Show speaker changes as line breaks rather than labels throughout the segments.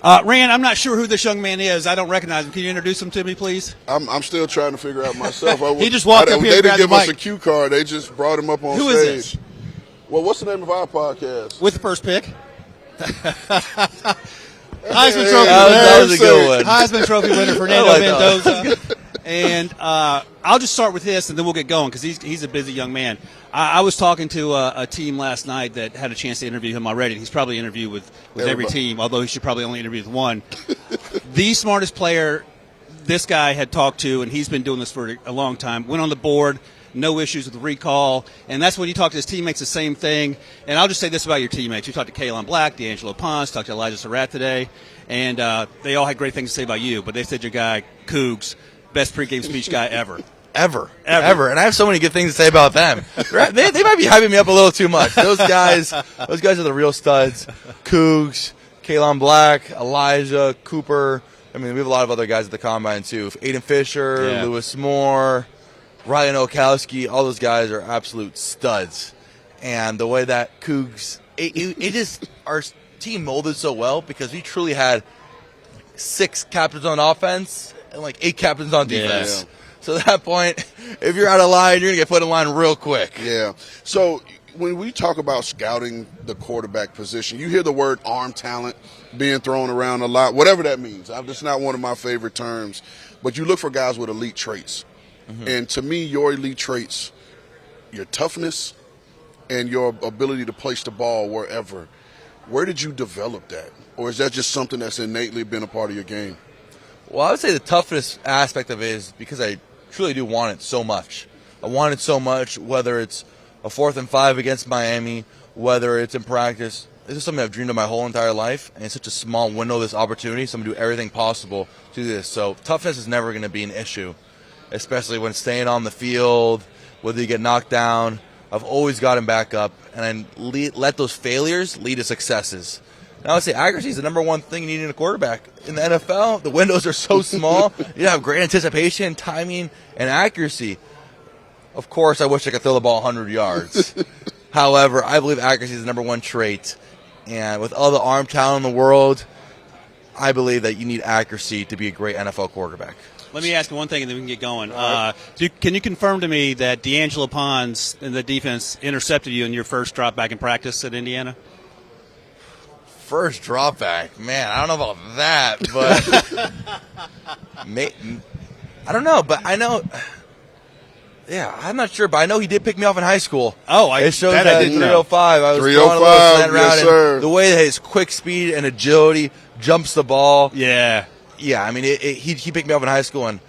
Rand, I'm not sure who this young man is. I don't recognize him. Can you introduce him to me, please?
I'm still trying to figure out myself.
He just walked up here
They
and
didn't
grabbed
give
the
us
mic.
a cue card. They just brought him up on
Who
stage.
is this?
Well, what's the name of our podcast?
With the first pick. Heisman Trophy
That was a
winner.
good one.
Heisman Trophy winner Fernando
like
Mendoza. And I'll just start with this, and then we'll get going because he's a busy young man. I was talking to a team last night that had a chance to interview him already. He's probably interviewed with every team, although he should probably only interview with one. The smartest player this guy had talked to, and he's been doing this for a long time, went on the board, no issues with the recall. And that's when you talk to his teammates, the same thing. And I'll just say this about your teammates. You talked to Kalen Black, D'Angelo Ponce, talked to Elijah Surratt today, and they all had great things to say about you. But they said your guy, Cougs, best pregame speech guy ever.
Ever. And I have so many good things to say about them. They might be hyping me up a little too much. Those guys are the real studs. Cougs, Kalen Black, Elijah, Cooper. I mean, we have a lot of other guys at the Combine, too. Aiden Fisher, Lewis Moore, Ryan Okowski, all those guys are absolute studs. And the way that Cougs, it just, our team molded so well because we truly had 6 captains on offense and like 8 captains on defense.
Yeah.
So at that point, if you're out of line, you're going to get put in line real quick.
Yeah. So when we talk about scouting the quarterback position, you hear the word arm talent being thrown around a lot, whatever that means. That's not one of my favorite terms. But you look for guys with elite traits. Mm-hmm. And to me, your elite traits, your toughness and your ability to place the ball wherever, where did you develop that? Or is that just something that's innately been a part of your game?
Well, I would say the toughness aspect of it is because I truly do want it so much. I want it so much, whether it's a 4th and 5 against Miami, whether it's in practice. This is something I've dreamed of my whole entire life, and it's such a small window, this opportunity, so I'm going to do everything possible to do this. So toughness is never going to be an issue, especially when staying on the field, whether you get knocked down. I've always gotten back up, and I let those failures lead to successes. And I would say accuracy is the number one thing you need in a quarterback. In the NFL, the windows are so small. You have great anticipation, timing, and accuracy. Of course, I wish I could throw the ball 100 yards. However, I believe accuracy is the number one trait. And with all the arm talent in the world, I believe that you need accuracy to be a great NFL quarterback.
Let me ask you one thing, and then we can get going. Can you confirm to me that D'Angelo Ponce and the defense intercepted you in your first drop back in practice at Indiana?
First drop back, man, I don't know about that, but I don't know, but I know. Yeah, I'm not sure, but I know he did pick me off in high school.
Oh,
it shows that
I
in
didn't
305. I was
305,
throwing a little slant route,
yes, sir.
and the way that his quick speed and agility jumps the ball.
Yeah.
I mean, he picked me up in high school, and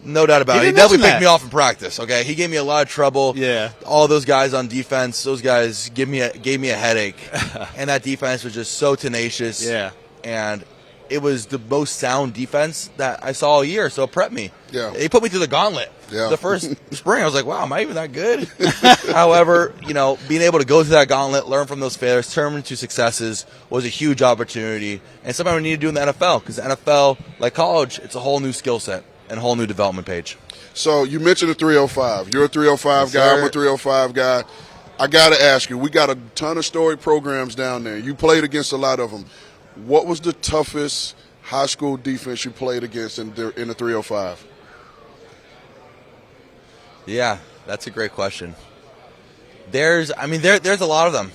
no doubt about it. He
didn't
definitely
mention
picked me off in practice. Okay, he gave me a lot of trouble.
Yeah.
All those guys on defense, those guys gave me a headache, and that defense was just so tenacious.
Yeah.
And it was the most sound defense that I saw all year, so it prepped me.
Yeah.
They put me through the gauntlet.
Yeah.
The first spring, I was like, wow, am I even that good? However, being able to go through that gauntlet, learn from those failures, turn them into successes was a huge opportunity, and something we need to do in the NFL, because the NFL, like college, it's a whole new skill set and a whole new development page.
So you mentioned a 305. You're a 305
Yes,
guy.
sir.
I'm a 305 guy. I got to ask you, we got a ton of storied programs down there. You played against a lot of them. What was the toughest high school defense you played against in the 305?
Yeah, that's a great question. There's a lot of them.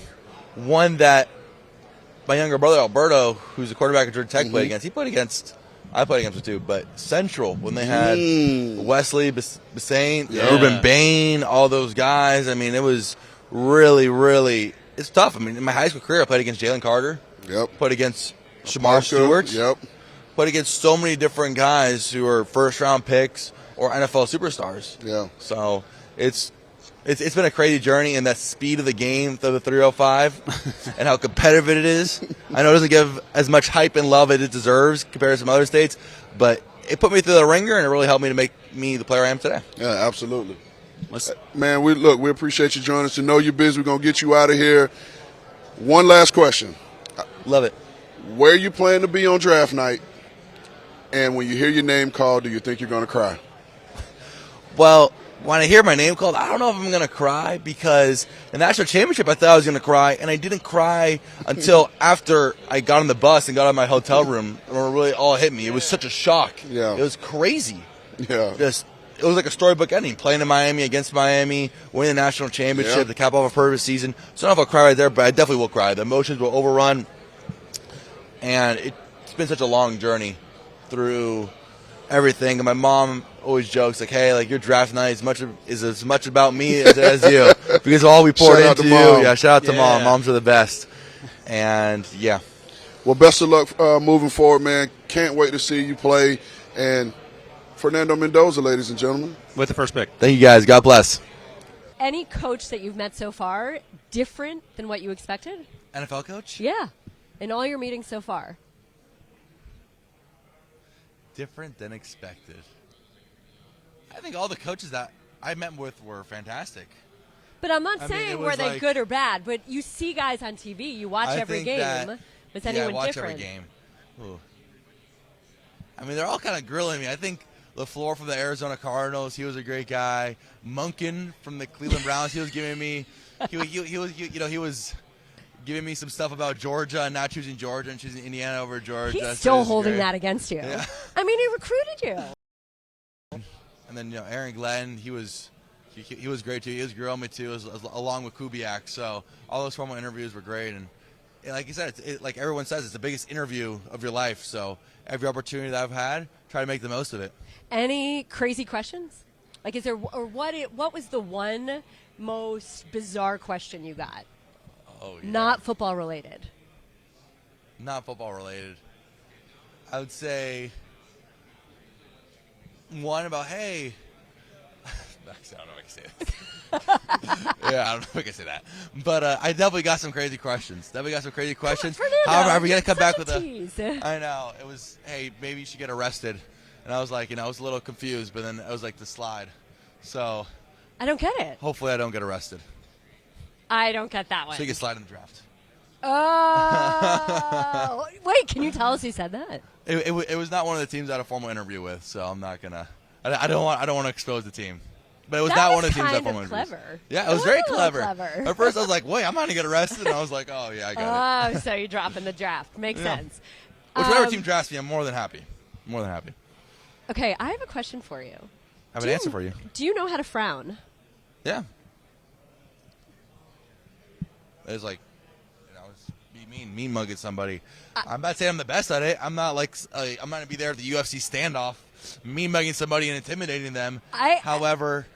One that my younger brother Alberto, who's a quarterback at Georgia Tech, played against. I played against him too. But Central, when they had Wesley Bassane, Urban Bain, all those guys. I mean, it was really, really. It's tough. I mean, in my high school career, I played against Jalen Carter.
Yep.
Played against Shamar Stewart.
Yep.
Played against so many different guys who are first-round picks or NFL superstars.
Yeah.
So it's been a crazy journey, and that speed of the game through the 305 and how competitive it is. I know it doesn't give as much hype and love as it deserves compared to some other states, but it put me through the ringer, and it really helped me to make me the player I am today.
Yeah, absolutely. Man, we appreciate you joining us. To know you're busy, we're going to get you out of here. One last question.
Love it.
Where you plan to be on draft night, and when you hear your name called, do you think you're going to cry?
Well, when I hear my name called, I don't know if I'm going to cry because the national championship, I thought I was going to cry, and I didn't cry until after I got on the bus and got out of my hotel room, and it really all hit me. It was such a shock.
Yeah.
It was crazy.
Yeah.
It was like a storybook ending, playing in Miami against Miami, winning the national championship,
Yeah.
the cap off a perfect season. So I don't know if I'll cry right there, but I definitely will cry. The emotions will overrun, and it's been such a long journey through everything. And my mom always jokes like, "Hey, like your draft night is as much about me as you because all we poured
Shout out
into
to
you."
Mom.
Yeah, shout out to Mom.
Yeah.
Moms are the best. And yeah,
Well, best of luck moving forward, man. Can't wait to see you play. And Fernando Mendoza, ladies and gentlemen.
With the first pick.
thank you guys. God bless.
Any coach that you've met so far different than what you expected?
NFL coach?
Yeah, in all your meetings so far.
Different than expected. I think all the coaches that I met with were fantastic.
But I'm not
I mean,
saying
it
were
was
they
like-
good or bad, but you see guys on TV, you watch
I
every
think
game.
that-
Was
I
anyone
watch
different?
every game. Ooh. I mean, they're all kind of grilling me. I think LaFleur from the Arizona Cardinals, he was a great guy. Munkin from the Cleveland Browns, he was giving me, he was giving me some stuff about Georgia and not choosing Georgia and choosing Indiana over Georgia.
He's
So
still
it was
holding
great.
that against you.
Yeah.
I mean, he recruited you.
And then Aaron Glenn, he was great too. He was grilling me too, along with Kubiak. So all those formal interviews were great. And like you said, like everyone says, it's the biggest interview of your life. So every opportunity that I've had, try to make the most of it.
Any crazy questions? Like, is there or what was the one most bizarre question you got?
Oh, yeah.
Not football related.
Not football related. I would say one about, hey. I don't know if I can say that. Yeah, I don't know if I can say that. But I definitely got some crazy questions.
Fernando,
However, are we going to come
such
back
a
with a.
tease.
I know. It was, hey, maybe you should get arrested. And I was like, I was a little confused, but then it was like the slide. So
I don't get it.
hopefully I don't get arrested.
I don't get that one.
So you can slide in the draft.
Oh, wait! Can you tell us who said that?
It was not one of the teams I had a formal interview with, so I'm not gonna. I don't want to expose the team, but it was
That
not
was
one of the teams I had
kind
formal
of
interviews.
clever.
Yeah,
It
it was
was
very
a little
clever.
clever.
At first, I was like, "Wait, I'm not gonna get arrested," and I was like, "Oh yeah, I got it."
Oh, so you're dropping the draft. Makes
Yeah.
sense.
Whichever team drafts me, I'm more than happy. More than happy.
Okay, I have a question for you.
I have an answer for you.
Do you know how to frown?
Yeah. It's like, be mean mugging somebody. I'm not saying I'm the best at it. I'm not like I'm not gonna be there at the UFC standoff, mean mugging somebody and intimidating them. However,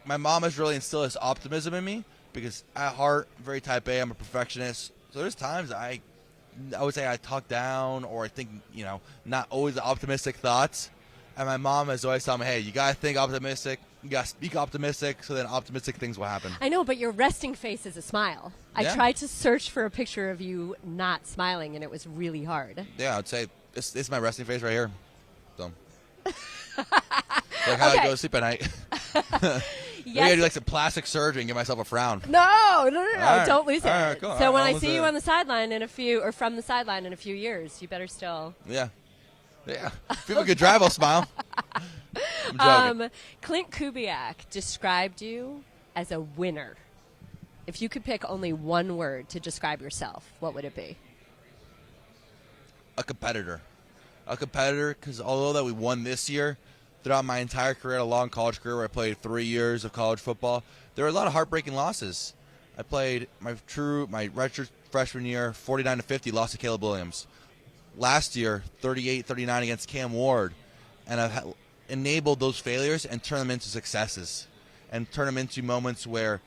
my mom has really instilled this optimism in me because at heart, very type A. I'm a perfectionist. So there's times I would say I talk down or I think not always the optimistic thoughts. And my mom has always told me, hey, you gotta think optimistic. You gotta speak optimistic, so then optimistic things will happen.
I know, but your resting face is a smile. I
Yeah.
tried to search for a picture of you not smiling, and it was really hard.
Yeah, I'd say this is my resting face right here. So, like how I
Okay.
go to sleep at night. Maybe I do like some plastic surgery and give myself a frown.
No,
All right.
don't lose it.
All right, cool.
So
All
when
right,
I
I'll
see
lose
you
it.
on the sideline from the sideline in a few years, you better still.
Yeah. If people could drive, I'll smile. I'm joking.
Clint Kubiak described you as a winner. If you could pick only one word to describe yourself, what would it be?
A competitor. A competitor because although that we won this year, throughout my entire career, a long college career where I played 3 years of college football, there were a lot of heartbreaking losses. I played my redshirt freshman year, 49-50, lost to Caleb Williams. Last year, 38-39 against Cam Ward. And I've enabled those failures and turn them into successes and turn them into moments where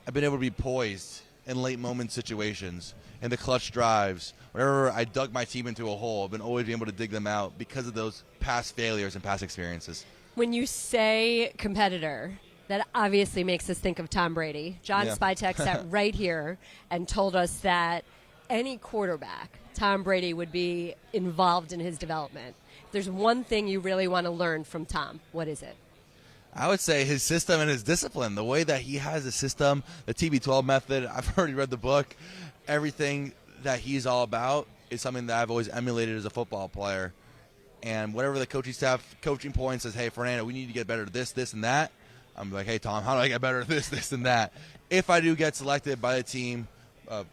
I've been able to be poised in late moment situations, in the clutch drives. Whenever I dug my team into a hole, I've been always able to dig them out because of those past failures and past experiences.
When you say competitor, that obviously makes us think of Tom Brady. John
Yeah.
Spytek sat right here and told us that any quarterback, Tom Brady would be involved in his development. If there's one thing you really want to learn from Tom, what is it?
I would say his system and his discipline, the way that he has the system, the TB12 method. I've already read the book. Everything that he's all about is something that I've always emulated as a football player. And whatever the coaching staff, coaching point says, hey, Fernando, we need to get better at this, this, and that, I'm like, hey, Tom, how do I get better at this, this, and that? If I do get selected by the team, Mr.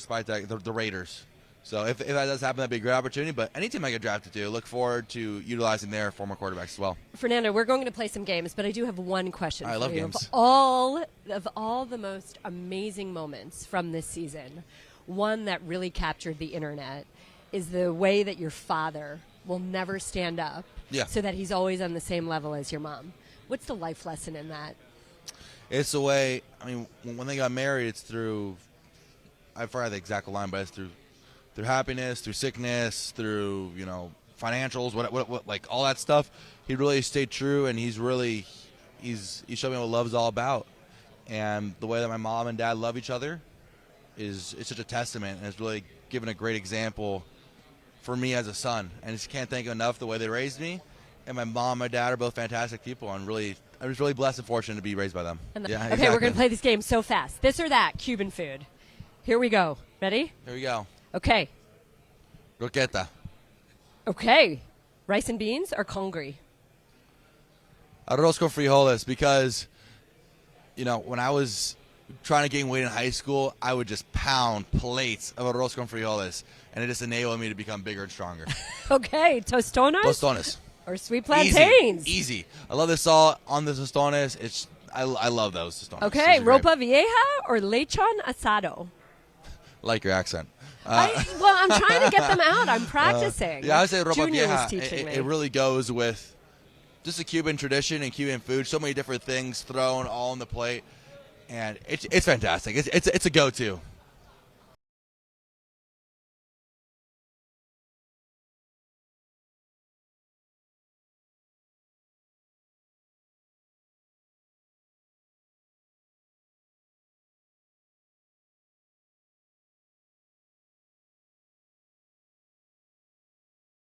Spytek, the Raiders. So if that does happen, that'd be a great opportunity. But any team I get drafted to, look forward to utilizing their former quarterbacks as well.
Fernando, we're going to play some games, but I do have one question
I
for
love
you.
games.
Of all the most amazing moments from this season, one that really captured the internet is the way that your father will never stand up so that he's always on the same level as your mom. What's the life lesson in that?
It's the way, I mean, when they got married, it's through, I forgot the exact line, but it's through happiness, through sickness, through, financials, what like all that stuff. He really stayed true, and he's showed me what love is all about. And the way that my mom and dad love each other it's such a testament, and it's really given a great example for me as a son. And I just can't thank enough the way they raised me. And my mom and my dad are both fantastic people, and I was really blessed and fortunate to be raised by them.
Okay, we're going to play this game so fast. This or that, Cuban food. Here we go. Ready?
Here we go.
Okay.
Roqueta.
Okay. Rice and beans or congri?
Arroz con frijoles, because, when I was trying to gain weight in high school, I would just pound plates of arroz con frijoles, and it just enabled me to become bigger and stronger.
Okay. Tostones?
Tostones.
Or sweet plantains?
Easy. I love the salt on the tostones. I love those tostones.
Okay. Ropa vieja or lechon asado?
Like your accent.
I'm trying to get them out. I'm practicing.
I would say ropa
Junior was
vieja.
teaching me.
It really goes with just a Cuban tradition and Cuban food. So many different things thrown all on the plate, and it's fantastic. It's a go-to.